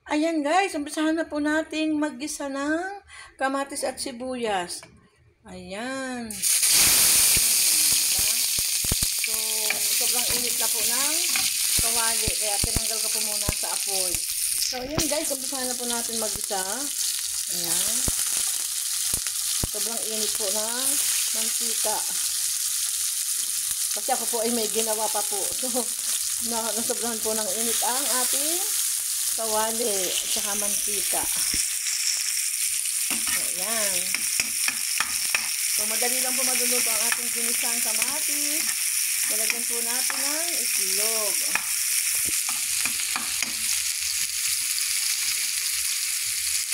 Ayan guys, umpisahan na po nating maggisa ng kamatis at sibuyas. Ayan. So, sobrang init na po ng kawali. Kaya tinanggal ko po muna sa apoy. So, ayan guys, umpisahan na po natin maggisa. Ayan. Sobrang init po ng mantika. Kasi ako po ay may ginawa pa po. So, nasobrahan po ng init ang ating kawali at saka mantika. Ayan. So, madali lang po maluluto ang ating ginisang kamatis. Lalagyan po natin ng itlog.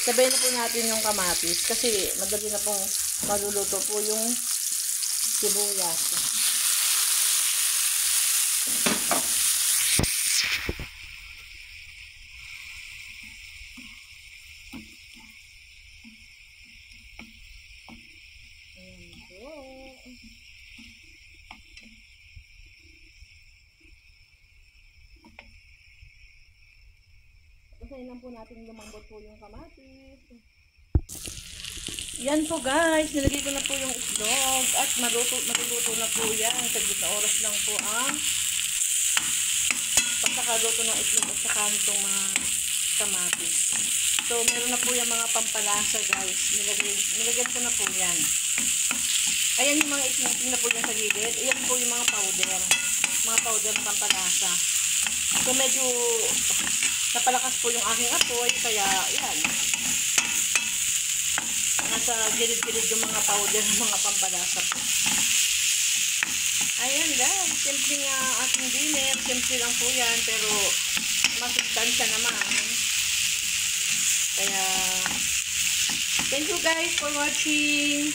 Sabay na po natin yung kamatis kasi madali na pong maluluto po yung sibuyas. Kasi lang po natin lumambot po yung kamatis. Yan po guys, nilagay ko na po yung itlog at maluluto na po yan. Saglit na oras lang po ang pagkakaluto ng itlog at saka nitong mga kamatis. So, meron na po yung mga pampalasa guys. Nilagyan ko na po yan. Ayan yung mga itlog na po yan sa gilid. Ayan po yung mga powder. Mga powder na pampalasa. So, medyo napalakas po yung aking apoy. Kaya, yan. Nasa gilid-gilid yung mga powder, mga pampalasa po. Ayan guys, simple nga aking dinner. Simple lang po yan, pero masustansya naman. Kaya, thank you guys for watching.